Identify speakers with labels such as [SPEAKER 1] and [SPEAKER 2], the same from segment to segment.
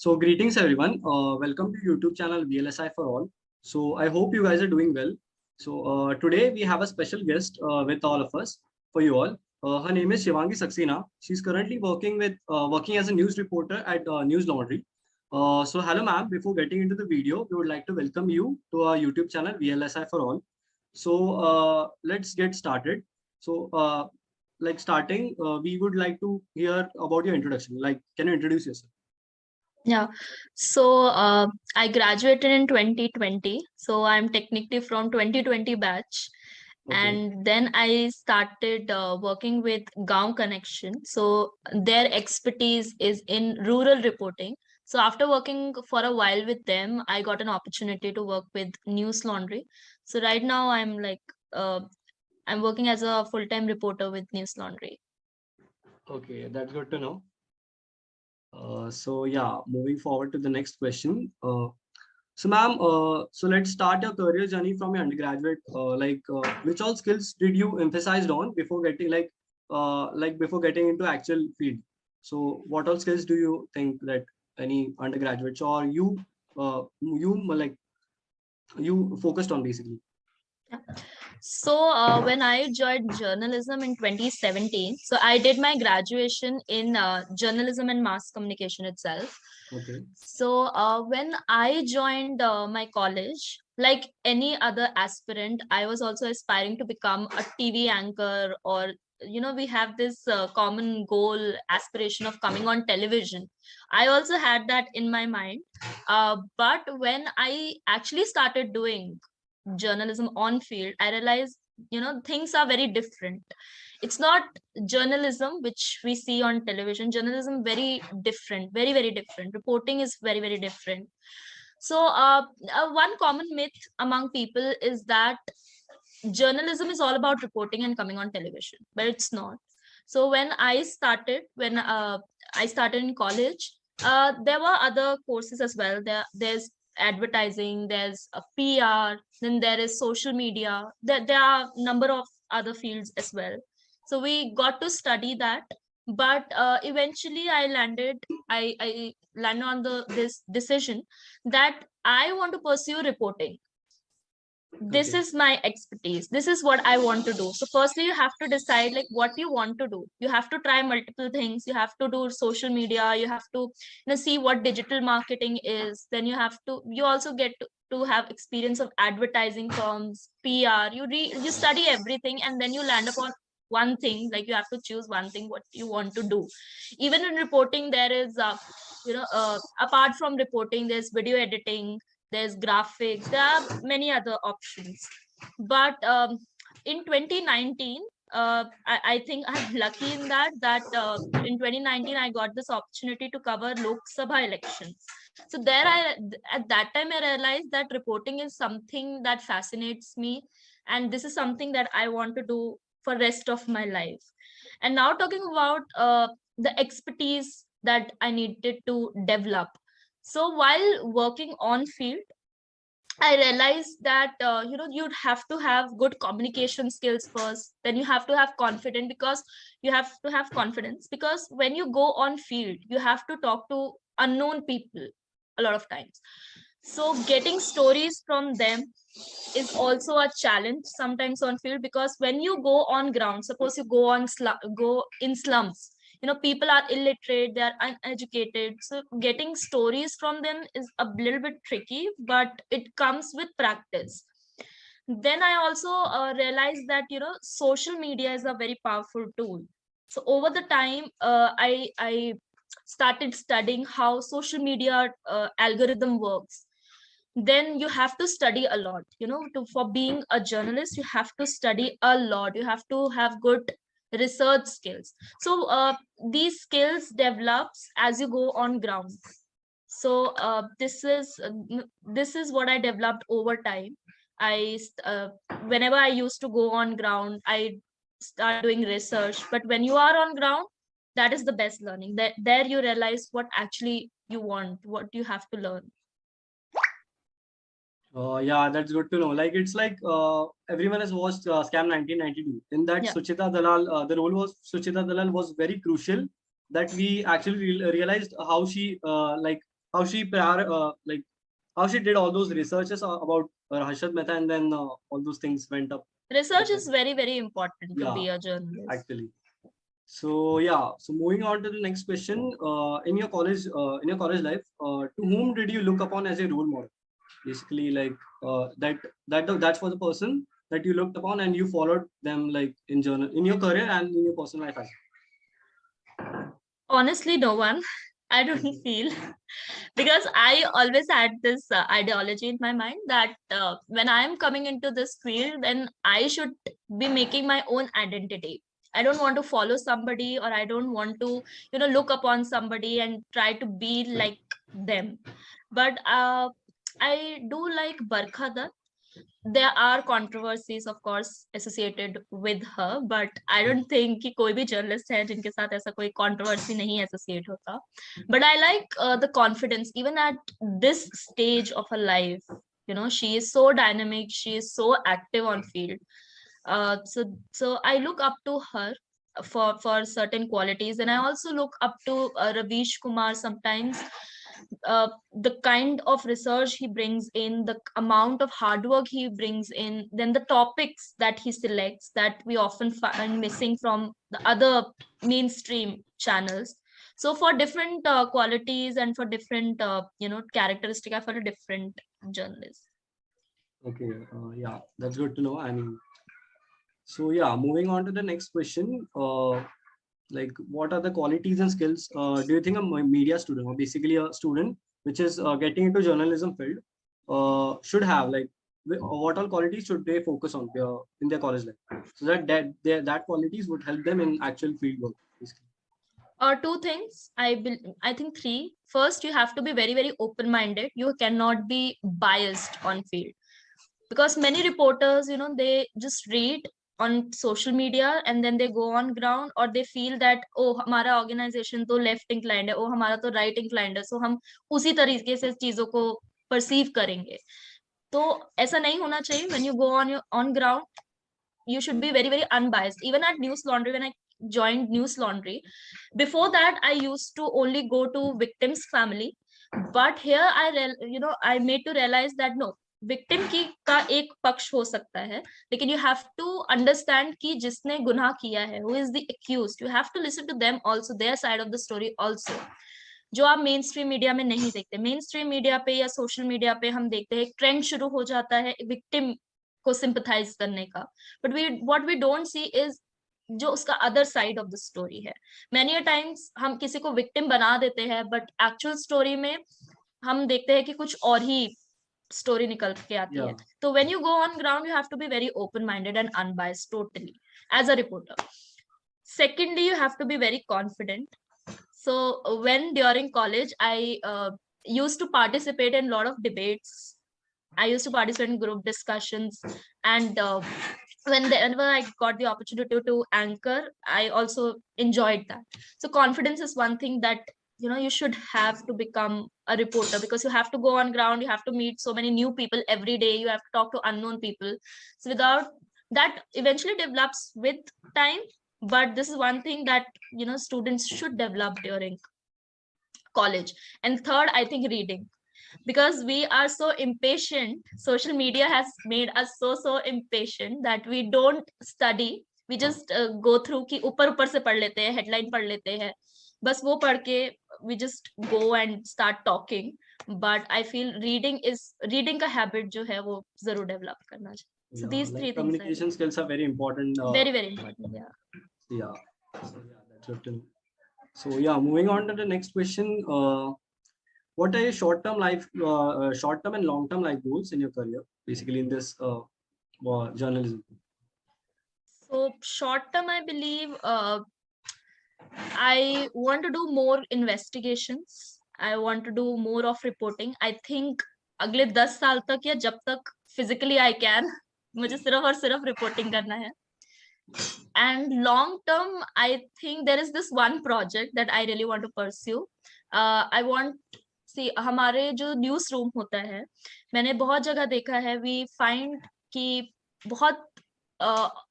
[SPEAKER 1] So greetings everyone. Welcome to YouTube channel VLSI for all. So I hope you guys are doing well. So today we have a special guest with all of us for you all. Her name is Shivangi Saxena. She's currently working as a news reporter at Newslaundry. So hello ma'am. Before getting into the video, we would like to welcome you to our YouTube channel VLSI for all. So let's get started. So we would like to hear about your introduction. Like, can you introduce yourself?
[SPEAKER 2] Yeah, so I graduated in 2020. So I'm technically from 2020 batch.
[SPEAKER 1] Okay.
[SPEAKER 2] And then I started working with Gaon Connection. So their expertise is in rural reporting. So after working for a while with them, I got an opportunity to work with Newslaundry. So right now I'm working as a full-time reporter with Newslaundry.
[SPEAKER 1] Okay, that's good to know. So yeah, moving forward to the next question. So ma'am, so let's start your career journey from your undergraduate. Which all skills did you emphasize on before getting into actual field? So what all skills do you think that any undergraduates or you focused on basically?
[SPEAKER 2] Yeah. So when I joined journalism in 2017, so I did my graduation in journalism and mass communication itself.
[SPEAKER 1] Okay.
[SPEAKER 2] So when I joined my college, like any other aspirant, I was also aspiring to become a TV anchor, or we have this common goal aspiration of coming on television. I also had that in my mind, but when I actually started doing journalism on field, I realized things are very different. It's not journalism which we see on television. Journalism very different, very very different. Reporting is very very different. So one common myth among people is that journalism is all about reporting and coming on television, but it's not. So when I started in college, there were other courses as well. There's advertising, there's a PR, then there is social media. There are a number of other fields as well. So we got to study that, but eventually I landed on this decision that I want to pursue reporting. This
[SPEAKER 1] Okay.
[SPEAKER 2] is my expertise. This is what I want to do. So firstly, you have to decide like what you want to do. You have to try multiple things. You have to do social media. You have to see what digital marketing is. Then you also get to have experience of advertising firms, PR. You study everything, and then you land upon one thing. Like you have to choose one thing what you want to do. Even in reporting, there is apart from reporting, there's video editing, there's graphics, there are many other options. But in 2019, I think I'm lucky in that in 2019 I got this opportunity to cover Lok Sabha elections. So at that time I realized that reporting is something that fascinates me, and this is something that I want to do for rest of my life. And now talking about the expertise that I needed to develop. So while working on field, I realized that you'd have to have good communication skills first. Then you have to have confidence, because you have to have confidence because when you go on field, you have to talk to unknown people a lot of times. So getting stories from them is also a challenge sometimes on field, because when you go on ground, suppose you go in slums, people are illiterate, they are uneducated, so getting stories from them is a little bit tricky, but it comes with practice. Then I also realized that social media is a very powerful tool. So over the time, I started studying how social media algorithm works. Then you have to study a lot, for being a journalist you have to study a lot. You have to have good research skills. So these skills develops as you go on ground. So this is what I developed over time. Whenever I used to go on ground, I start doing research. But when you are on ground, that is the best learning. That there you realize what actually you want, what you have to learn.
[SPEAKER 1] Yeah, that's good to know. Like it's like everyone has watched Scam 1992. In that,
[SPEAKER 2] Yeah.
[SPEAKER 1] Suchita Dalal, the role was Suchita Dalal was very crucial. That we actually realized how she how she like how she did all those researches about Harshad Mehta, and then all those things went up.
[SPEAKER 2] Research is very, very important to be
[SPEAKER 1] Yeah,
[SPEAKER 2] a journalist.
[SPEAKER 1] actually. So yeah, so moving on to the next question. In your college life, to whom did you look upon as a role model? Basically, like that's for the person that you looked upon and you followed them, like in your career and in your personal life as well.
[SPEAKER 2] Honestly, no one. I don't feel, because I always had this ideology in my mind that when I am coming into this field, then I should be making my own identity. I don't want to follow somebody, or I don't want to, look upon somebody and try to be like them. But I do like Barkha Dutt. There are controversies of course associated with her, but I don't think कि कोई भी journalist है जिनके साथ ऐसा कोई controversy नहीं associate होता. But I like the confidence even at this stage of her life. She is so dynamic, she is so active on field. So I look up to her for certain qualities, and I also look up to Ravish Kumar sometimes. The kind of research he brings in, the amount of hard work he brings in, then the topics that he selects that we often find missing from the other mainstream channels. So for different qualities and for different characteristic, I follow different journalists.
[SPEAKER 1] Okay, yeah, that's good to know. I mean, so yeah, moving on to the next question. Like, what are the qualities and skills do you think a media student, or basically a student which is getting into journalism field, should have? Like, what all qualities should they focus on in their college life, so that qualities would help them in actual field work, basically?
[SPEAKER 2] Two things. I think three. First, you have to be very, very open-minded. You cannot be biased on field, because many reporters, they just read on social media and then they go on ground, or they feel that oh हमारा organization तो left inclined है, oh हमारा तो right inclined है, so हम उसी तरीके से चीजों को perceive करेंगे. तो ऐसा नहीं होना चाहिए. When you go on ground, you should be very, very unbiased. Even at Newslaundry, when I joined Newslaundry, before that I used to only go to victims family, but here I made to realize that no, victim की का एक पक्ष हो सकता है, लेकिन you have to understand कि जिसने गुनाह किया है, who is the accused, you have to listen to them also, their side of the story also, जो आप मेन स्ट्रीम मीडिया में नहीं देखते. मेन स्ट्रीम मीडिया पे या सोशल मीडिया पे हम देखते हैं एक ट्रेंड शुरू हो जाता है विक्टिम को सिंपथाइज करने का, but what we don't see is जो उसका other side of the story है. मैनी टाइम्स हम किसी को विक्टिम बना देते हैं, बट एक्चुअल स्टोरी में हम देखते हैं कि कुछ और ही स्टोरी निकल के आती है. तो when you go on ground, you have to be very open minded and unbiased totally as a reporter. Secondly, you have to be very confident. So when during college, I used to participate in a lot of debates. I used to participate in group discussions, and whenever I got the opportunity to anchor, I also enjoyed that. So confidence is one thing that you should have to become a reporter, because you have to go on ground, you have to meet so many new people every day, you have to talk to unknown people. So without that, eventually develops with time, but this is one thing that students should develop during college. And third, I think reading, because we are so impatient. Social media has made us so impatient that we don't study. We just go through कि ऊपर से पढ़ लेते हैं, headline पढ़ लेते हैं, बस वो पढ़ के we just go and start talking. But I feel reading का habit जो है वो जरूर develop करना चाहिए. So these
[SPEAKER 1] like
[SPEAKER 2] three
[SPEAKER 1] communication
[SPEAKER 2] things
[SPEAKER 1] skills are very important.
[SPEAKER 2] Very, very important.
[SPEAKER 1] Yeah. So yeah, that's good to know. So yeah, moving on to the next question. What are your short-term and long-term life goals in your career, basically in this journalism?
[SPEAKER 2] So short term, I believe I want to do more investigations. I want to do more of reporting. I think अगले 10 साल तक या जब तक physically I can, मुझे सिर्फ और सिर्फ reporting करना है. And long term, I think there is this one project that I really want to pursue. I want हमारे जो न्यूज रूम होता है, मैंने बहुत जगह देखा है, वी फाइंड कि बहुत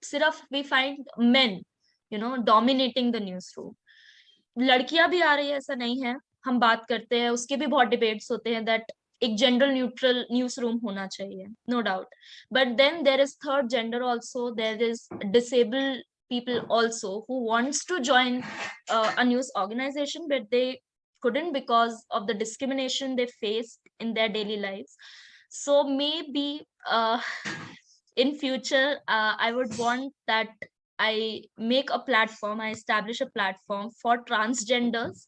[SPEAKER 2] सिर्फ we find men dominating the news room. लड़कियां भी आ रही है, ऐसा नहीं है, हम बात करते हैं उसके भी बहुत डिबेट्स होते हैं दैट एक जेंडर न्यूट्रल न्यूज रूम होना चाहिए, no doubt. But then there is third gender also, there is disabled people also who wants to join a news organization, but they couldn't because of the discrimination they faced in their daily lives. So maybe in future I would want that I make a platform, I establish a platform for transgenders,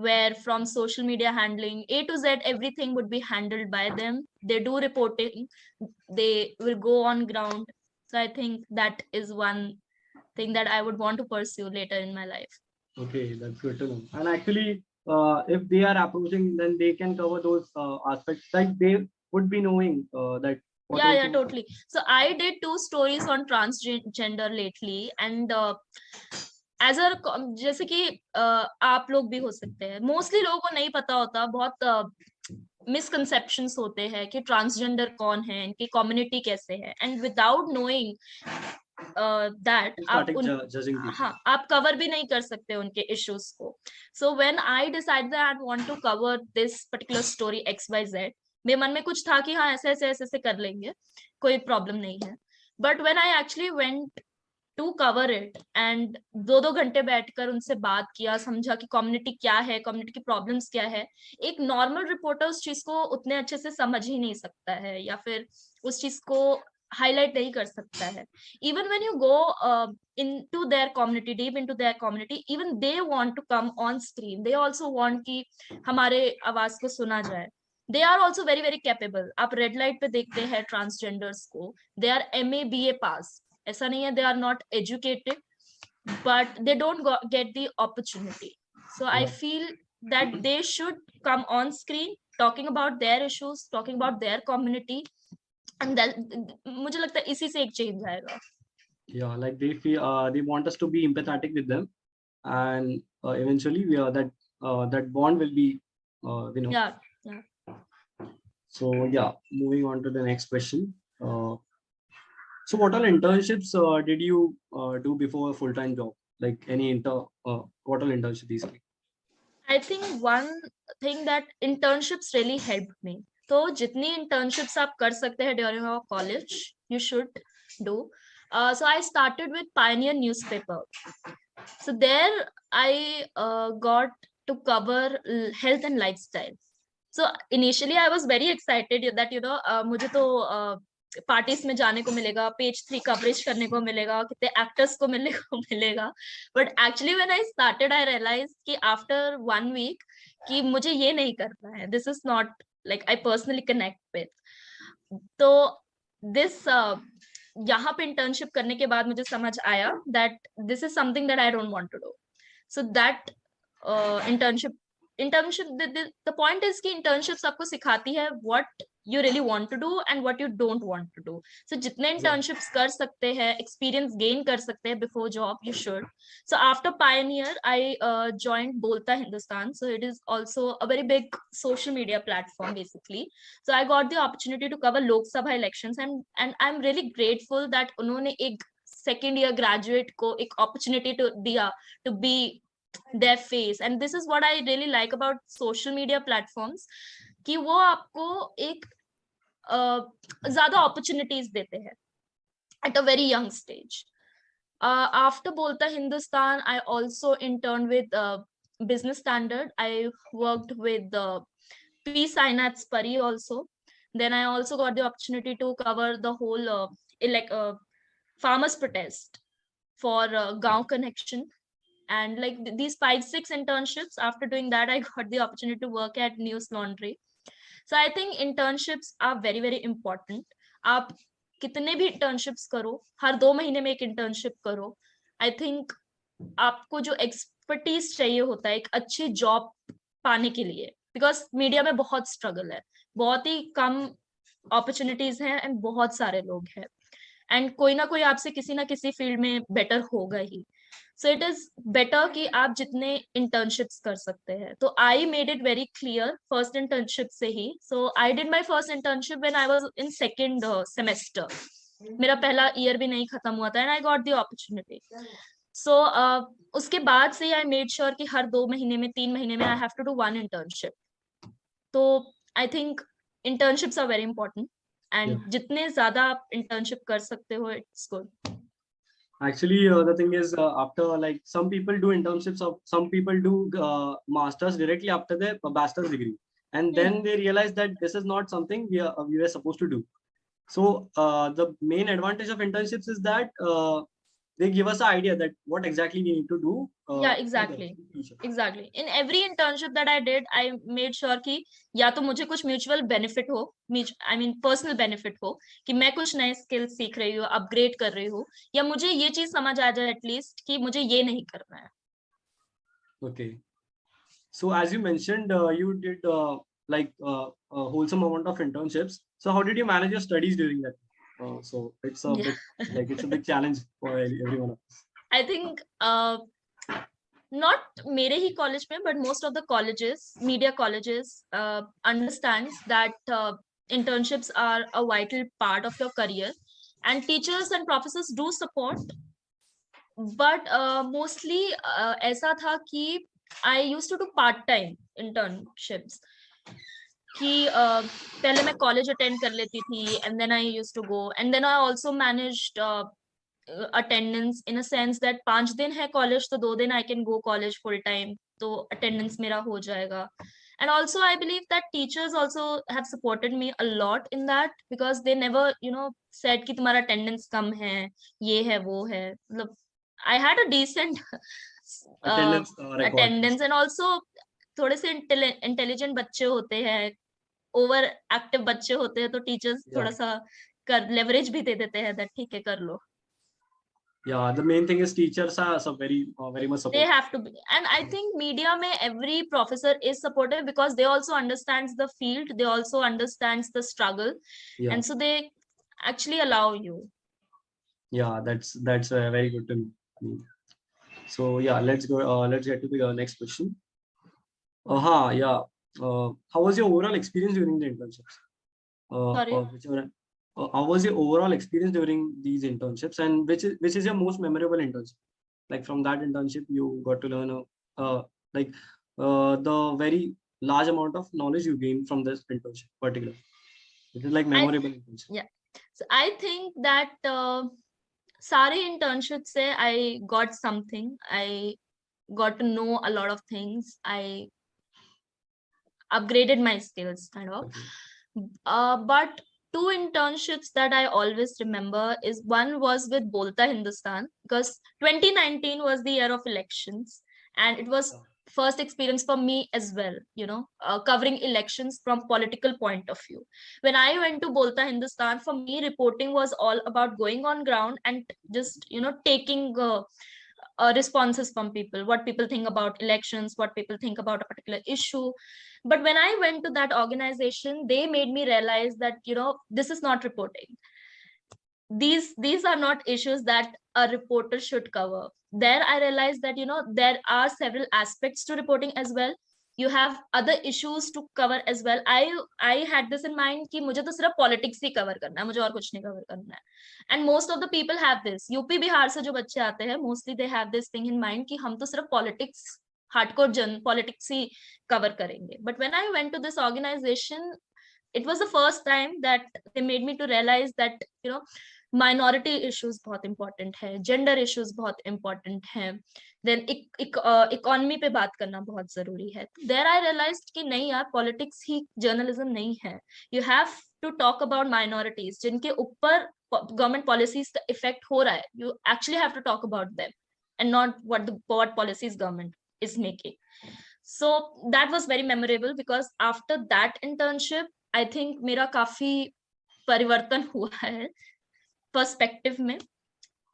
[SPEAKER 2] where from social media handling A to Z everything would be handled by them. They do reporting, they will go on ground. So I think that is one thing that I would want to pursue later in my life.
[SPEAKER 1] Okay, that's good to know. And actually, if they are approaching, then they can cover those aspects. Like they would be knowing that.
[SPEAKER 2] Yeah, totally. So I did 2 stories on transgender lately, and as a जैसे कि आप लोग भी हो सकते हैं, mostly लोगों को नहीं पता होता, बहुत मिसकंसेप्शंस होते हैं कि ट्रांसजेंडर कौन है, इनकी कम्युनिटी कैसे है, एंड विदाउट नोइंग दैट आप कवर भी नहीं कर सकते उनके इश्यूज को. So when I decided that I want to cover this particular story XYZ, मेरे मन में कुछ था कि हाँ ऐसे ऐसे ऐसे ऐसे कर लेंगे, कोई प्रॉब्लम नहीं है. But when I actually went to cover it and 2-2 घंटे बैठकर उनसे बात किया, समझा कि कम्युनिटी क्या है, कम्युनिटी की प्रॉब्लम्स क्या है, एक नॉर्मल रिपोर्टर उस चीज को उतने अच्छे से समझ ही नहीं सकता है या फिर उस चीज को हाईलाइट नहीं कर सकता है. Even when you go into their community, deep into their community, even they want to come on screen, they also want कि हमारे आवाज को सुना जाए. They are also very very capable. आप रेड लाइट पे देखते हैं ट्रांसजेंडर्स को, they are MA BA pass, ऐसा नहीं है they are not educated, but they don't get the opportunity. So I feel that they should come on screen talking about their issues, talking about their community, and that मुझे लगता है इसी से एक change आएगा.
[SPEAKER 1] Yeah, like they feel they want us to be empathetic with them, and eventually that bond will be
[SPEAKER 2] Yeah.
[SPEAKER 1] So yeah, moving on to the next question. So what all internships did you do before a full-time job? Like any what all internships basically?
[SPEAKER 2] I think one thing that internships really helped me. तो जितनी internships आप कर सकते हैं during our college, you should do. So I started with Pioneer newspaper. So there I got to cover health and lifestyle. So initially I was very excited that मुझे तो parties में जाने को मिलेगा, पेज 3 कवरेज करने को मिलेगा, कितने एक्टर्स को मिलने को मिलेगा. But actually when I started I realize कि आफ्टर 1 वीक कि मुझे ये नहीं करना है, this is not like I personally connect with. तो दिस यहाँ पे इंटर्नशिप करने के बाद मुझे समझ आया that this is something that I don't want to do. So that internship the point is कि internships आपको सिखाती है what you really want to do and what you don't want to do. So जितने internships कर सकते हैं, experience gain कर सकते हैं before job, you should. So after Pioneer, I joined Bolta Hindustan. So it is also a very big social media platform basically. So I got the opportunity to cover Lok Sabha elections, and I'm really grateful that उन्होंने एक second year graduate को एक opportunity to दिया to be their face. And this is what I really like about social media platforms, कि वो आपको एक ज्यादा opportunities देते हैं at a very young stage. After Bolta Hindustan, I also interned with Business Standard. I worked with P. Sainath's Pari also. Then I also got the opportunity to cover the whole farmers protest for Gaon Connection. And like these 5-6 internships, after doing that I got the opportunity to work at Newslaundry. So I think internships are very very important. आप कितने भी internships करो, हर 2 महीने में एक internship करो. I think आपको जो expertise चाहिए होता है एक अच्छी job पाने के लिए, because मीडिया में बहुत struggle है, बहुत ही कम opportunities हैं and बहुत सारे लोग हैं, and कोई ना कोई आपसे किसी ना किसी फील्ड में बेटर होगा ही. So it is better कि आप जितने internships कर सकते हैं. तो I made it very clear first internship से ही. So I did my first internship when I was in second semester. मेरा पहला year भी नहीं खत्म हुआ था and I got the opportunity. So उसके बाद से I made sure कि हर 2 महीने में 3 महीने में I have to do one internship. तो I think internships are very important, and जितने ज़्यादा आप internship कर सकते हो, it's good.
[SPEAKER 1] Actually, the thing is, after like some people do internships, some people do masters directly after their bachelor's degree, and then they realize that this is not something we were supposed to do. So the main advantage of internships is that they give us an idea that what exactly we need to do.
[SPEAKER 2] Yeah, exactly. In every internship that I did, I made sure कि या तो मुझे कुछ mutual benefit हो, I mean personal benefit हो, कि मैं कुछ नए skills सीख रही हूँ, upgrade कर रही हूँ, या मुझे ये चीज समझ आ जाए at least कि मुझे ये नहीं करना है.
[SPEAKER 1] Okay. So as you mentioned, you did like a wholesome amount of internships. So how did you manage your studies during that? So it's a bit like it's a big challenge for everyone of us.
[SPEAKER 2] I think not मेरे ही college में, but most of the colleges, media colleges, understands that internships are a vital part of your career, and teachers and professors do support. But mostly ऐसा था कि I used to do part-time internships. कि पहले मैं college attend कर लेती थी, and then I used to go, and then I also managed attendance in a sense that 5 दिन है college, तो 2 दिन I can go college full time, तो attendance मेरा हो जाएगा. And also I believe that teachers also have supported me a lot in that, because they never said कि तुम्हारा attendance कम है, ये है वो है. मतलब I had a decent attendance, and also थोड़े से intelligent बच्चे होते हैं, over active बच्चे होते हैं, तो teachers थोड़ा सा leverage भी दे देते हैं that ठीक है कर लो.
[SPEAKER 1] Yeah, the main thing is teachers are very much supportive.
[SPEAKER 2] They have to be, and I think media mein every professor is supportive, because they also understands the field, they also understands the struggle, and so they actually allow you.
[SPEAKER 1] Yeah, that's very good to know. So yeah, let's go. Let's get to the next question. Yeah. How was your overall experience during the internships?
[SPEAKER 2] Sorry.
[SPEAKER 1] How was your overall experience during these internships, and which is your most memorable internship? Like from that internship, you got to learn the very large amount of knowledge you gained from this internship, particularly. It is like memorable internship.
[SPEAKER 2] Yeah. So I think that सारे internships से I got something. I got to know a lot of things. I upgraded my skills, kind of. But 2 internships that I always remember is, one was with Bolta Hindustan, because 2019 was the year of elections, and it was first experience for me as well, covering elections from political point of view. When I went to Bolta Hindustan, for me reporting was all about going on ground and just taking responses from people, what people think about elections, what people think about a particular issue. But when I went to that organization, they made me realize that this is not reporting. These are not issues that a reporter should cover. There I realized that there are several aspects to reporting as well. You have other issues to cover as well. I had this in mind कि मुझे तो सिर्फ politics ही cover करना है, मुझे और कुछ नहीं cover करना है. And most of the people have this. UP Bihar से जो बच्चे आते हैं, mostly they have this thing in mind कि हम तो सिर्फ politics, hardcore politics ही cover करेंगे. But when I went to this organization, it was the first time that they made me to realize that minority issues बहुत important है, gender issues बहुत important है, then economy पे बात करना बहुत जरूरी है. There I realized कि नहीं यार, politics ही journalism नहीं है. You have to talk about minorities जिनके ऊपर government policies का effect हो रहा है. You actually have to talk about them and not what policies government is making. So that was very memorable, because after that internship I think मेरा काफी परिवर्तन हुआ है पर्सपेक्टिव में.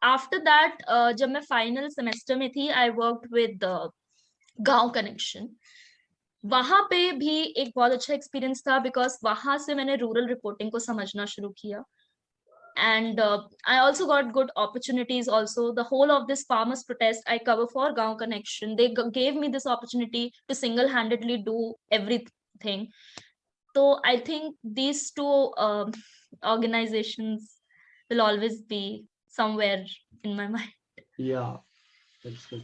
[SPEAKER 2] आफ्टर दैट जब मैं फाइनल सेमेस्टर में थी, आई वर्कड विद गांव कनेक्शन. वहां पे भी एक बहुत अच्छा एक्सपीरियंस था, बिकॉज वहां से मैंने रूरल रिपोर्टिंग को समझना शुरू किया. And I also got good opportunities also. The whole of this farmers protest I cover for Gaon Connection. They gave me this opportunity to single-handedly do everything. So I think these 2 organizations will always be somewhere in my mind.
[SPEAKER 1] Yeah. That's good.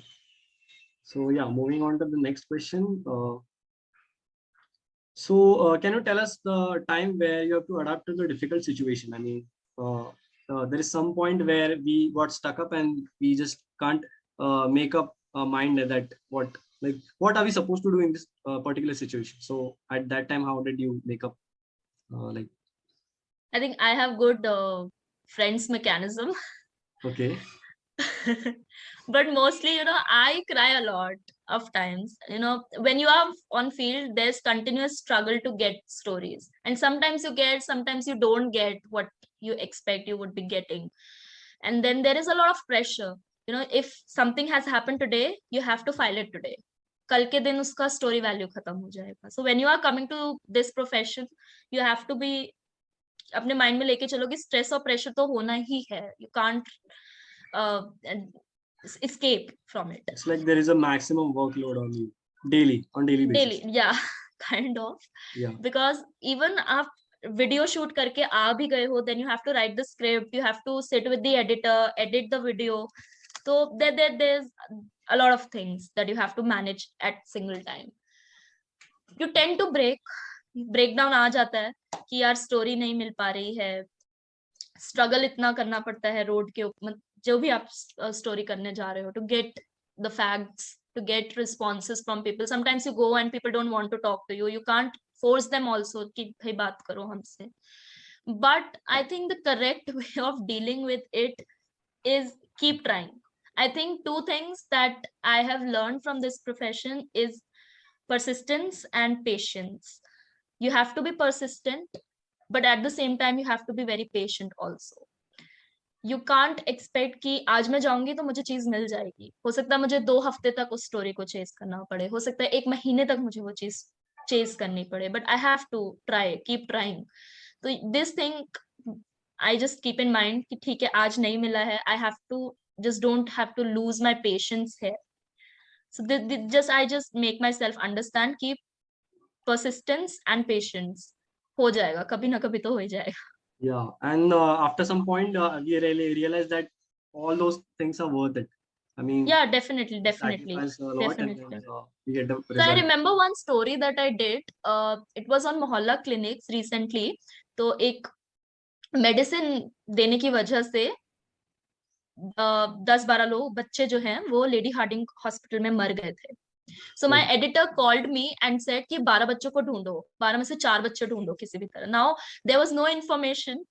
[SPEAKER 1] So yeah, moving on to the next question. Can you tell us the time where you have to adapt to the difficult situation? I mean, uh, there is some point where we got stuck up and we just can't make up a mind that what are we supposed to do in this particular situation. So at that time, how did you make up like?
[SPEAKER 2] I think I have good friends mechanism.
[SPEAKER 1] Okay.
[SPEAKER 2] But mostly, I cry a lot of times. When you are on field, there's continuous struggle to get stories, and sometimes you get, sometimes you don't get what you expect you would be getting. And then there is a lot of pressure. If something has happened today, you have to file it today. कल के दिन उसका story value खत्म हो जाएगा. So when you are coming to this profession, you have to be अपने mind में लेके चलो कि stress और pressure तो होना ही है. You can't escape from it.
[SPEAKER 1] It's like there is a maximum workload on you on daily basis.
[SPEAKER 2] Yeah. Kind of.
[SPEAKER 1] Yeah.
[SPEAKER 2] Because even आप video shoot करके आ भी गए हो, then you have to write the script, you have to sit with the editor, edit the video. So there's a lot of things that you have to manage at single time. You tend to breakdown आ जाता है कि यार story नहीं मिल पा रही है, struggle इतना करना पड़ता है road के ऊपर, जो भी आप story करने जा रहे हो, to get the facts, to get responses from people. Sometimes you go and people don't want to talk to you. You can't force them also कि भाई बात करो हमसे. But I think the correct way of dealing with it is keep trying. I think two things that I have learned from this profession is persistence and patience. You have to be persistent, but at the same time, you have to be very patient also. You can't expect कि आज मैं जाऊंगी तो मुझे चीज मिल जाएगी. हो सकता है मुझे 2 हफ्ते तक उस स्टोरी को चेस करना पड़े, हो सकता है 1 महीने तक मुझे वो चीज चेस करनी पड़े, but I have to try, keep trying. So this thing I just keep in mind कि ठीक है आज नहीं मिला है, I have to just don't have to lose my patience here. So I just make myself understand कि persistence and patience हो जाएगा, कभी ना कभी तो हो ही जाएगा.
[SPEAKER 1] Yeah, and after some point, we really realize that all those things are worth it. I mean,
[SPEAKER 2] yeah, definitely.
[SPEAKER 1] sacrifice a lot,
[SPEAKER 2] Definitely.
[SPEAKER 1] and then we get the
[SPEAKER 2] So
[SPEAKER 1] result.
[SPEAKER 2] I remember one story that I did. It was on मोहल्ला clinics recently. तो एक medicine देने की वजह से 10-12 लोग बच्चे जो हैं वो लेडी हार्डिंग हॉस्पिटल में मर गए थे. So my editor called me and said कि 12 बच्चों को ढूंढो, 12 में से 4 बच्चे ढूंढो किसी भी तरह. Now there was no information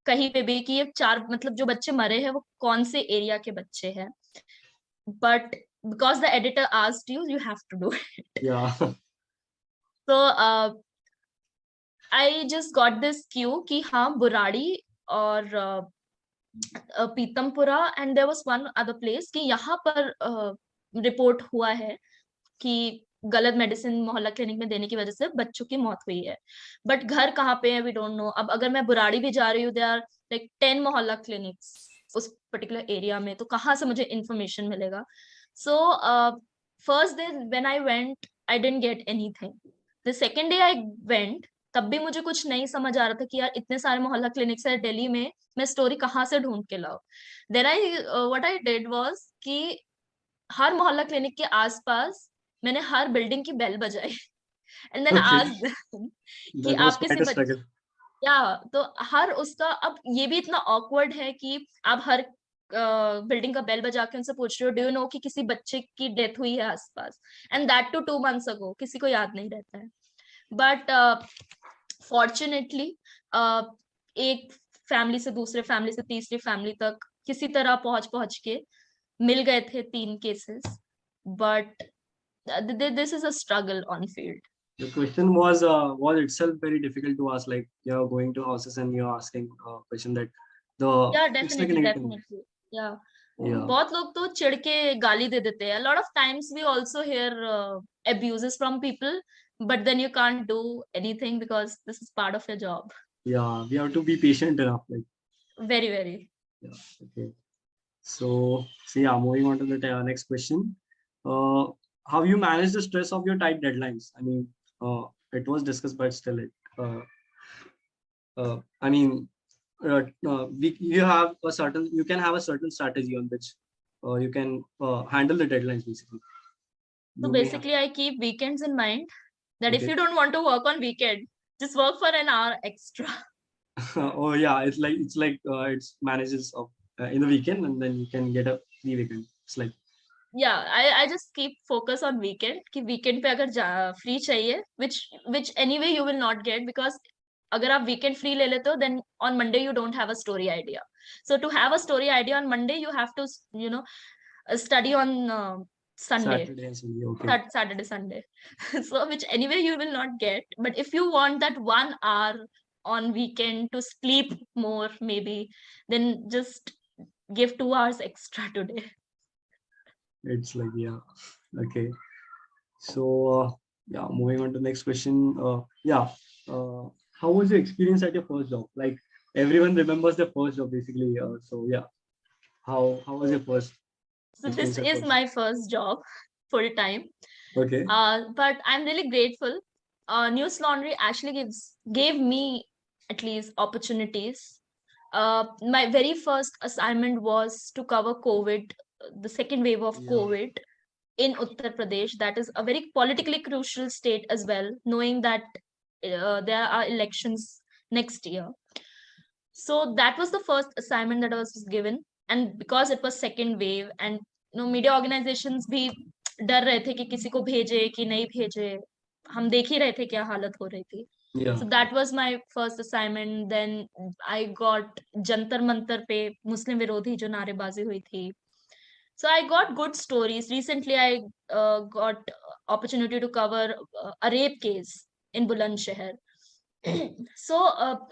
[SPEAKER 2] कहीं पे भी कि ये 4 मतलब जो बच्चे मरे हैं वो कौन से एरिया के बच्चे हैं. But because the editor asked you, you have to do it.
[SPEAKER 1] Yeah.
[SPEAKER 2] So I just got this cue कि हाँ बुराड़ी और Pitampura and there was one other place कि यहाँ पर रिपोर्ट हुआ है कि गलत मेडिसिन मोहल्ला क्लिनिक में देने की वजह से बच्चों की मौत हुई है. बट घर कहाँ पे है वी डोंट नो. अब अगर मैं बुराड़ी भी जा रही हूँ, देयर आर लाइक 10 मोहल्ला क्लिनिक्स उस पर्टिकुलर एरिया में, तो कहाँ से मुझे इंफॉर्मेशन मिलेगा. So first day when I went I didn't get anything. The second day I went, तब भी मुझे कुछ नहीं समझ आ रहा था कि यार इतने सारे मोहल्ला क्लिनिक्स है दिल्ली में, मैं स्टोरी कहाँ से ढूंढ के लाऊं. Then I what I did was कि हर मोहल्ला क्लिनिक के आसपास मैंने हर बिल्डिंग की बेल बजाई एंड देन आस्क्ड कि आप किसी बच्चे या तो हर उसका. अब ये भी इतना ऑकवर्ड है कि आप हर बिल्डिंग का बेल बजा के उनसे पूछ रहे हो डू यू नो कि किसी बच्चे की डेथ हुई है आसपास, and that too 2 months ago. किसी को याद नहीं रहता है. बट फॉर्चुनेटली एक फैमिली से दूसरे फैमिली से तीसरी फैमिली तक किसी तरह पहुंच के मिल गए थे 3 cases. But this is a struggle on field.
[SPEAKER 1] The question was itself very difficult to ask. Like you're going to houses and you're asking a question that the
[SPEAKER 2] yeah definitely yeah. बहुत लोग तो चिढ़ के गाली दे देते हैं. A lot of times we also hear abuses from people, but then you can't do anything because this is part of your job.
[SPEAKER 1] Yeah, we have to be patient enough. Like
[SPEAKER 2] very.
[SPEAKER 1] Yeah. Okay. So yeah, moving on to the next question. How you manage the stress of your tight deadlines? I mean, it was discussed, but still, I mean, you can have a certain strategy on which you can handle the deadlines basically?
[SPEAKER 2] So
[SPEAKER 1] You may have-
[SPEAKER 2] basically, I keep weekends in mind, that if
[SPEAKER 1] Okay.
[SPEAKER 2] you don't want to work on weekend, just work for an hour extra.
[SPEAKER 1] Oh yeah, it's like it's manages of in the weekend, and then you can get a free weekend. It's like
[SPEAKER 2] Yeah, I just keep focus on weekend कि weekend पे अगर free चाहिए, which anyway you will not get, because अगर आप weekend free ले लेते हो, then on Monday you don't have a story idea. So to have a story idea on Monday, you have to study on Sunday.
[SPEAKER 1] Saturday and Sunday. Okay.
[SPEAKER 2] Saturday, Sunday. So which anyway you will not get. But if you want that 1 hour on weekend to sleep more, maybe, then just give 2 hours extra today.
[SPEAKER 1] It's like yeah. Okay. So yeah, moving on to the next question. Yeah. How was your experience at your first job? Like everyone remembers their first job basically. So yeah, how was your first
[SPEAKER 2] So this
[SPEAKER 1] experience at
[SPEAKER 2] is
[SPEAKER 1] first?
[SPEAKER 2] my first job full time.
[SPEAKER 1] Okay.
[SPEAKER 2] But I'm really grateful. Newslaundry actually gave me at least opportunities. My very first assignment was to cover COVID, the second wave of
[SPEAKER 1] Yeah.
[SPEAKER 2] COVID in Uttar Pradesh. That is a very politically crucial state as well, knowing that there are elections next year. So that was the first assignment that I was given. And because it was second wave, and media organizations भी डर रहे थे कि किसी को भेजे कि नहीं भेजे, हम देख ही रहे थे क्या हालत हो रही थी.
[SPEAKER 1] Yeah.
[SPEAKER 2] So that was my first assignment. Then I got Jantar Mantar पे मुस्लिम विरोधी जो नारेबाजी हुई थी. So I got good stories. Recently, I got opportunity to cover a rape case in Bulandshahr. So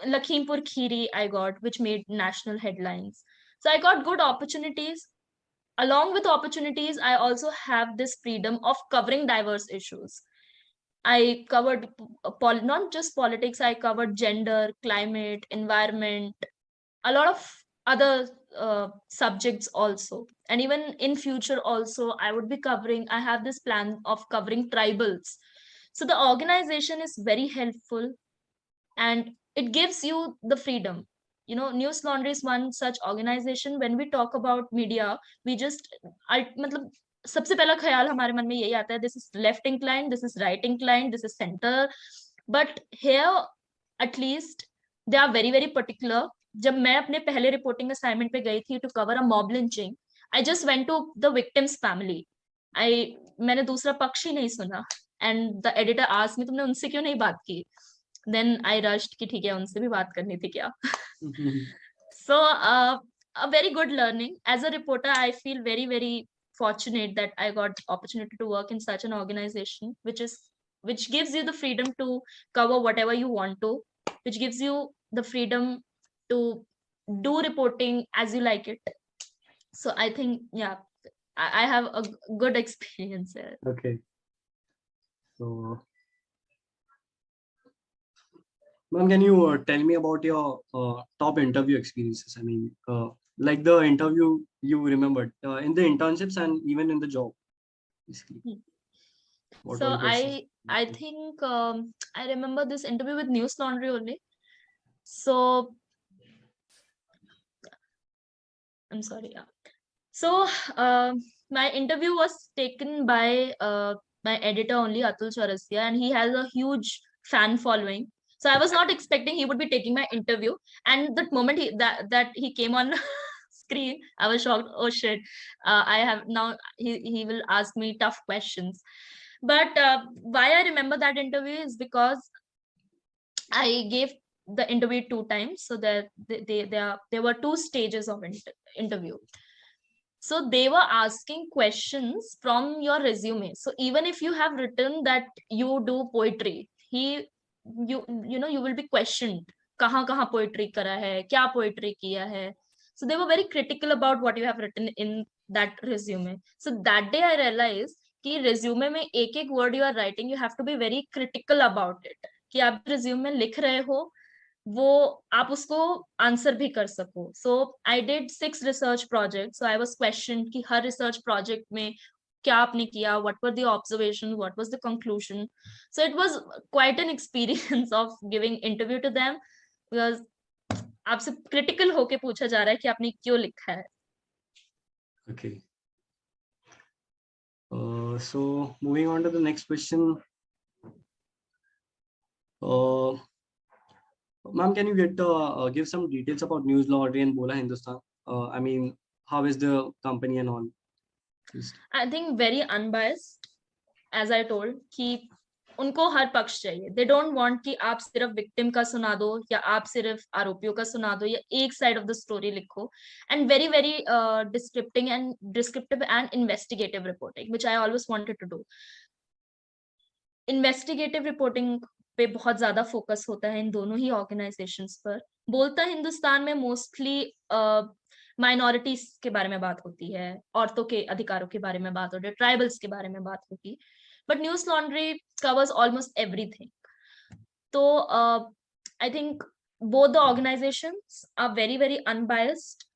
[SPEAKER 2] Lakhimpur Khiri I got, which made national headlines. So I got good opportunities. Along with opportunities, I also have this freedom of covering diverse issues. I covered not just politics, I covered gender, climate, environment, a lot of other subjects also. And even in future also, I would be covering, I have this plan of covering tribals. So the organization is very helpful, and it gives you the freedom. Newslaundry is one such organization. When we talk about media, we just मतलब सबसे पहला ख्याल हमारे मन में यही आता है, this is left inclined, this is right inclined, this is center. But here at least they are very very particular. जब मैं अपने पहले रिपोर्टिंग असाइनमेंट पे गई थी to cover a mob lynching, I just went to the victim's family. मैंने दूसरा पक्ष ही नहीं सुना. And the editor asked me, तुमने उनसे क्यों नहीं बात की? देन आई रश्ड कि ठीक है, उनसे भी बात करनी थी क्या. So a very good learning. As a reporter, I feel very very fortunate that I got opportunity to work in such an organization, which gives you the freedom to cover whatever you want to, which gives you the freedom to do reporting as you like it. So I think, yeah, I have a good experience there.
[SPEAKER 1] Okay. So, ma'am, can you tell me about your top interview experiences? I mean, like the interview you remembered in the internships and even in the job, basically.
[SPEAKER 2] So I think I remember this interview with Newslaundry only. So I'm sorry. Yeah. So my interview was taken by my editor only, Atul Chaurasia, and he has a huge fan following. So I was not expecting he would be taking my interview. And the moment that he came on screen, I was shocked. Oh shit! I have now he will ask me tough questions. But why I remember that interview is because I gave the interview 2 times. So there were 2 stages of interview. So they were asking questions from your resume. So even if you have written that you do poetry, you will be questioned. कहाँ poetry करा है, क्या poetry किया है. So they were very critical about what you have written in that resume. So that day I realized कि resume में एक word you are writing, you have to be very critical about it. कि आप resume में लिख रहे हो, वो आप उसको आंसर भी कर सको. So I did 6 research project. So I was question कि हर रिसर्च प्रोजेक्ट में क्या आपने किया, what were the observation, what was the conclusion. So it was quite an experience of giving interview to them, because आपसे critical होके पूछा जा रहा है कि आपने क्यों लिखा है.
[SPEAKER 1] Okay. So moving on to the next question. Ma'am, can you give some details about Newslaundry and Bolta Hindustan? I mean, how is the company and all? Just-
[SPEAKER 2] I think very unbiased, as I told, कि उनको हर पक्ष चाहिए. They don't want कि आप सिर्फ victim का सुना दो या आप सिर्फ आरोपियों का सुना दो या एक side of the story लिखो. And very very descriptive and investigative reporting, which I always wanted to do. Investigative reporting पे बहुत ज्यादा फोकस होता है इन दोनों ही ऑर्गेनाइजेशंस पर. बोलता हिंदुस्तान में मोस्टली माइनॉरिटीज के बारे में बात होती है, औरतों के अधिकारों के बारे में बात होती है, ट्राइबल्स के बारे में बात होगी, but Newslaundry covers almost everything. तो I think both the organizations are very very unbiased,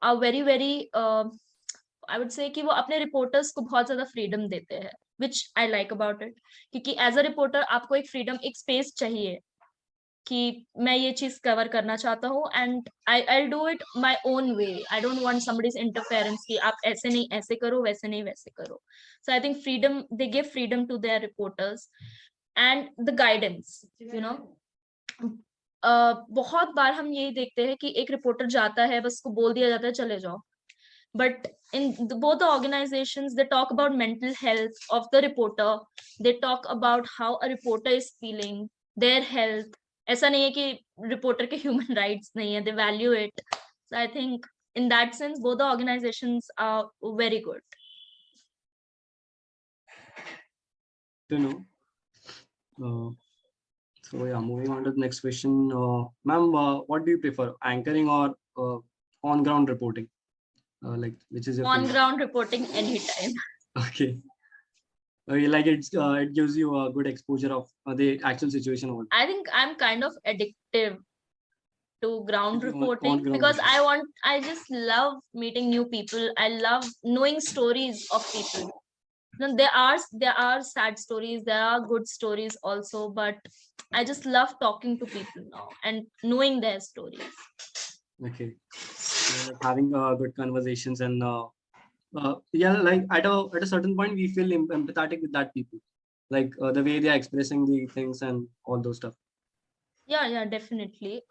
[SPEAKER 2] are very very I would say कि वो अपने रिपोर्टर्स को बहुत ज्यादा फ्रीडम देते हैं, which I like about it. क्योंकि एज अ रिपोर्टर आपको एक फ्रीडम, एक स्पेस चाहिए कि मैं ये चीज कवर करना चाहता हूँ and I do it my own way. I don't want somebody's interference कि आप ऐसे नहीं ऐसे करो, वैसे नहीं वैसे करो. So I think freedom, they give freedom to their reporters and the guidance, you know. बहुत बार हम यही देखते हैं कि एक रिपोर्टर जाता है, बस को बोल दिया जाता है चले जाओ. But in both the organizations, they talk about mental health of the reporter. They talk about how a reporter is feeling, their health. ऐसा नहीं है कि reporter के human rights नहीं है, they value it. So I think in that sense, both the organizations are very good.
[SPEAKER 1] To know. So yeah, moving on to the next question. Ma'am, what do you prefer, anchoring or on-ground reporting? Like, which is your
[SPEAKER 2] On
[SPEAKER 1] favorite?
[SPEAKER 2] ground reporting anytime.
[SPEAKER 1] Okay. Like it gives you a good exposure of the actual situation.
[SPEAKER 2] I think I'm kind of addictive to ground reporting
[SPEAKER 1] on-ground
[SPEAKER 2] because
[SPEAKER 1] reporting.
[SPEAKER 2] I just love meeting new people. I love knowing stories of people. Now, there are sad stories, there are good stories also, but I just love talking to people now and knowing their stories.
[SPEAKER 1] Okay. So, like, having good conversations and yeah, like at a certain point we feel empathetic with that people, like the way they are expressing the things and all those stuff.
[SPEAKER 2] Yeah, definitely.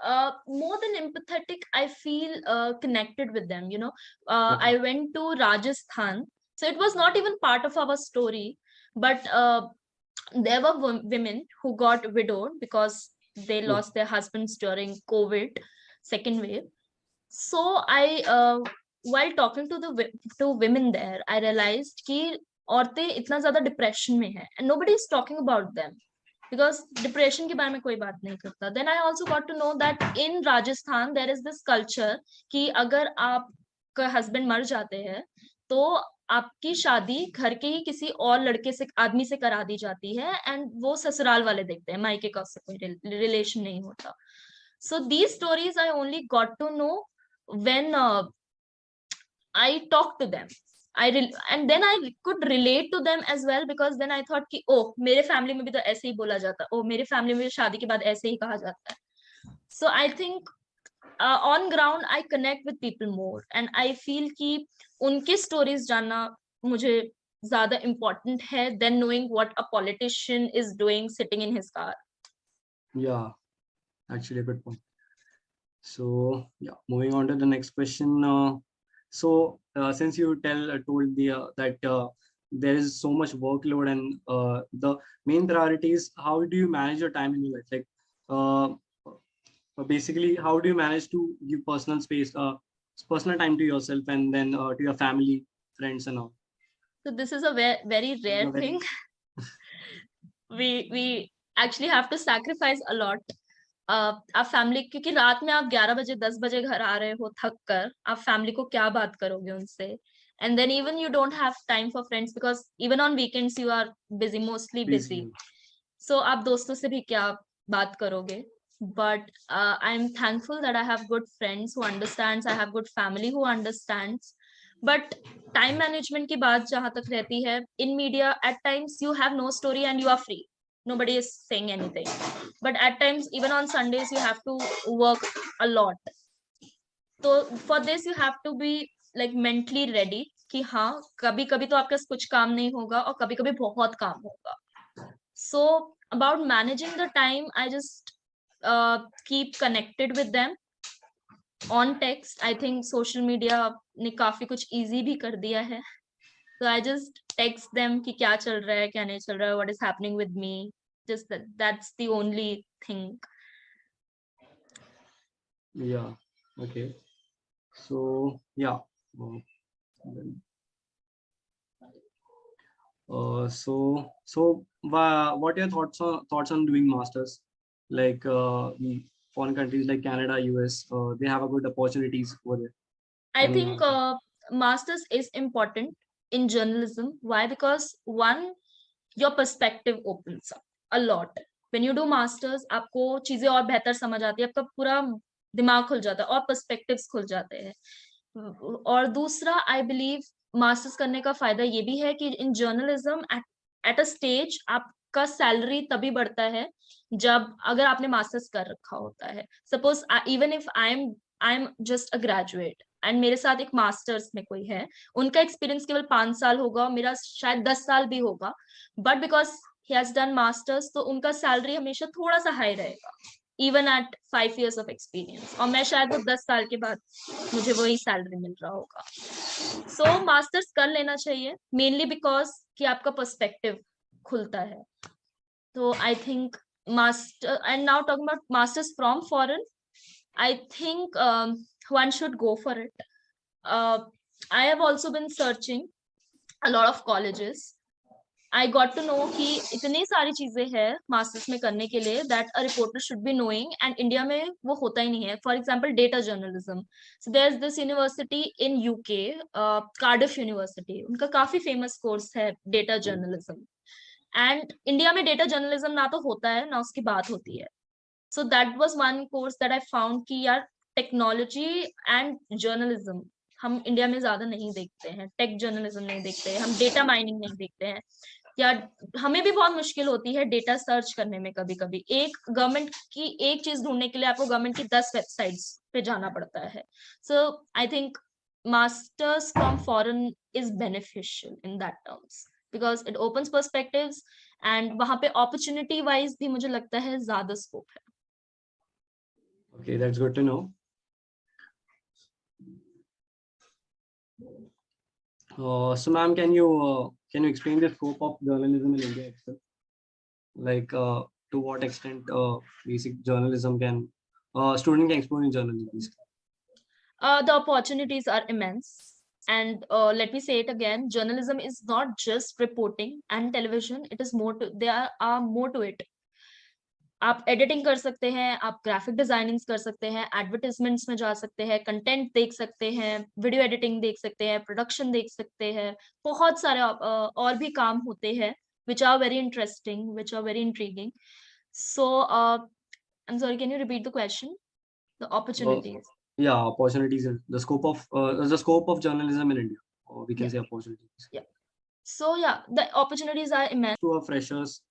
[SPEAKER 2] More than empathetic, I feel connected with them, you know.
[SPEAKER 1] Okay.
[SPEAKER 2] I went to Rajasthan, so it was not even part of our story, but there were women who got widowed because they lost their husbands during COVID second wave. So while talking to to women there, I realized कि औरतें इतना ज्यादा depression में है and nobody is talking about them because depression के बारे में कोई बात नहीं करता. Then I also got to know that in Rajasthan there is this culture कि अगर आपका हस्बैंड मर जाते हैं तो आपकी शादी घर के ही किसी और लड़के से, आदमी से करा दी जाती है एंड वो ससुराल वाले देखते हैं, मायके का उससे कोई रिलेशन नहीं होता. So these stories I only got to know when I talked to them. And then I could relate to them as well because then I thought कि oh मेरे फैमिली में भी तो ऐसे ही बोला जाता है, oh मेरे फैमिली में शादी के बाद ऐसे ही कहा जाता है. So I think on ground I connect with people more and I feel कि उनके stories जानना मुझे ज्यादा important है than knowing what a politician is doing sitting in his car.
[SPEAKER 1] Yeah, actually a good point. So yeah, moving on to the next question. So since you told that there is so much workload and the main priority is how do you manage your time in your life? Like basically, how do you manage to give personal space, personal time to yourself and then to your family, friends and all?
[SPEAKER 2] So this is a very rare thing. We actually have to sacrifice a lot. आप family, क्योंकि रात में आप 11 बजे 10 बजे घर आ रहे हो थक कर, आप फैमिली को क्या बात करोगे उनसे, and then even you don't have time for friends because even on weekends you are busy, mostly busy. So आप दोस्तों से भी क्या बात करोगे. But I am thankful that I have good friends who understands, I have good family who understands. But time management की बात जहां तक रहती है, in media at times you have no story and you are free, nobody is saying anything, but at times even on Sundays you have to work a lot. So for this you have to be like mentally ready कि हाँ कभी कभी तो आपके पास कुछ काम नहीं होगा और कभी कभी बहुत काम होगा. So about managing the time, I just keep connected with them on text. I think social media ने काफी कुछ easy भी कर दिया है. So I just text them कि क्या चल रहा है क्या नहीं चल रहा है, what is happening with me. Just that's the only thing.
[SPEAKER 1] Yeah. Okay. So yeah. What are your thoughts on doing masters? Like foreign countries like Canada, US, they have a good opportunities over there.
[SPEAKER 2] I
[SPEAKER 1] Any
[SPEAKER 2] think masters is important in journalism. Why? Because one, your perspective opens up a lot. When you do masters, आपको चीजें और बेहतर समझ आती है, आपका पूरा दिमाग खुल जाता है और पर्सपेक्टिव्स खुल जाते हैं. और दूसरा, आई बिलीव मास्टर्स करने का फायदा ये भी है कि in journalism at a stage आपका सैलरी तभी बढ़ता है जब अगर आपने मास्टर्स कर रखा होता है. Suppose even if I am just a graduate and मेरे साथ एक मास्टर्स में कोई है, उनका एक्सपीरियंस केवल 5 साल होगा, मेरा शायद 10 साल भी होगा, but because he has done masters, तो उनका सैलरी हमेशा थोड़ा सा हाई रहेगा even at 5 years of experience, और मैं शायद वो 10 साल के बाद मुझे वही सैलरी मिल रहा होगा. सो मास्टर्स कर लेना चाहिए मेनली बिकॉज कि आपका पर्सपेक्टिव खुलता है. तो I think master, and now talking about masters from foreign, I think one should go for it. I have also been searching a lot of colleges. I got to know कि इतनी सारी चीजें हैं masters में करने के लिए that a reporter should be knowing, and India में वो होता ही नहीं है. For example, data journalism. So there's this university in UK, Cardiff University. उनका काफी famous course है data journalism. And इंडिया में data journalism ना तो होता है ना उसकी बात होती है. So that was one course that I found कि यार टेक्नोलॉजी एंड जर्नलिज्म हम इंडिया में ज्यादा नहीं देखते हैं. टेक जर्नलिज्म नहीं देखते हैं, हम डेटा माइनिंग नहीं देखते हैं. या हमें भी बहुत मुश्किल होती है डेटा सर्च करने में. कभी कभी एक गवर्नमेंट की एक चीज ढूंढने के लिए आपको गवर्नमेंट की 10 वेबसाइट्स पे जाना पड़ता है. So I think masters from foreign is beneficial in that terms because it opens perspectives, and वहां पे अपॉर्चुनिटी वाइज भी मुझे लगता है ज्यादा स्कोप है.
[SPEAKER 1] Okay, that's good to know. So ma'am, can you explain the scope of journalism in India itself? Like to what extent basic journalism can student can explore in journalism?
[SPEAKER 2] The opportunities are immense, and let me say it again, journalism is not just reporting and television. It is more to, there are more to it. आप editing कर सकते हैं, आप graphic designing कर सकते हैं, advertisements में जा सकते हैं, कंटेंट देख सकते हैं, वीडियो एडिटिंग देख सकते हैं, प्रोडक्शन देख सकते हैं. बहुत सारे और भी काम होते हैं which are very interesting, which are very intriguing. So I'm sorry, can you repeat the question? The opportunities.
[SPEAKER 1] Yeah, opportunities. The scope of journalism in India, or we can say opportunities.
[SPEAKER 2] Yeah. So yeah, the opportunities are immense.
[SPEAKER 1] To our freshers,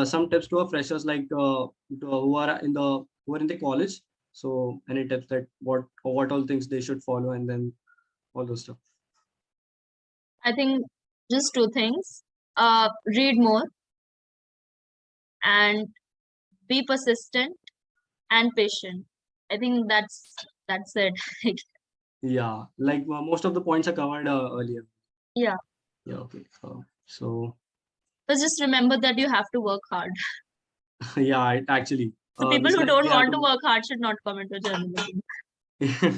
[SPEAKER 1] some tips to our freshers, like who are in the college. So any tips that what all things they should follow, and then all those stuff.
[SPEAKER 2] I think just two things: read more and be persistent and patient. I think that's it.
[SPEAKER 1] Yeah, like most of the points are covered earlier.
[SPEAKER 2] Yeah.
[SPEAKER 1] Yeah. Okay. So.
[SPEAKER 2] But just remember that you have to work hard.
[SPEAKER 1] Yeah, actually.
[SPEAKER 2] So people who don't want to work hard should not come into journalism.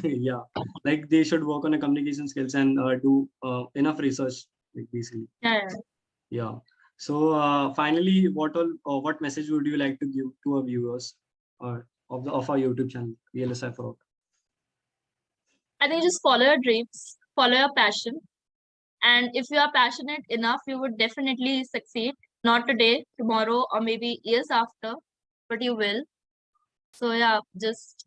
[SPEAKER 1] Yeah, like they should work on their communication skills and do enough research, like basically. Yeah. So finally, what message would you like to give to our viewers of our YouTube channel, VLSI for All?
[SPEAKER 2] I think just follow your dreams, follow your passion, and if you are passionate enough, you would definitely succeed. Not today, tomorrow, or maybe years after, but you will. So yeah, just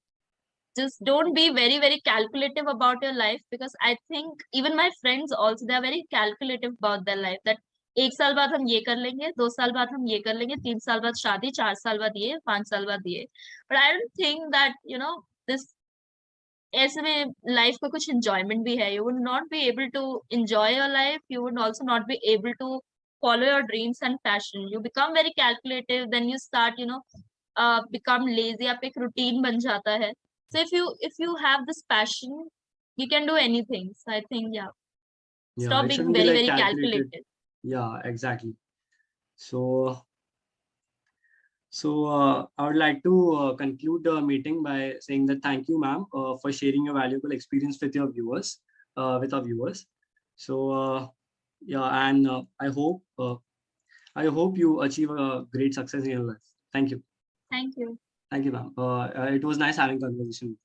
[SPEAKER 2] don't be very, very calculative about your life, because I think even my friends also, they are very calculative about their life, that 1 साल बाद हम ये कर लेंगे, 2 साल बाद हम ये कर लेंगे, 3 साल बाद शादी, 4 साल बाद ये, 5 साल बाद ये. But I don't think that, this ऐसे में लाइफ का कुछ enjoyment भी है. You would not be able to enjoy your life. You would also not be able to follow your dreams and passion. You become very calculative. Then you start, become lazy. आप एक routine बन जाता है. So if you have this passion, you can do anything. So I think
[SPEAKER 1] Yeah,
[SPEAKER 2] stop
[SPEAKER 1] it
[SPEAKER 2] being
[SPEAKER 1] shouldn't be
[SPEAKER 2] very
[SPEAKER 1] like
[SPEAKER 2] very
[SPEAKER 1] calculated.
[SPEAKER 2] calculated.
[SPEAKER 1] Yeah, exactly. So I would like to conclude the meeting by saying that thank you, ma'am, for sharing your valuable experience with your viewers, with our viewers. So yeah, and I hope you achieve a great success in your life. Thank you.
[SPEAKER 2] Thank you.
[SPEAKER 1] Thank you, ma'am. It was nice having conversation.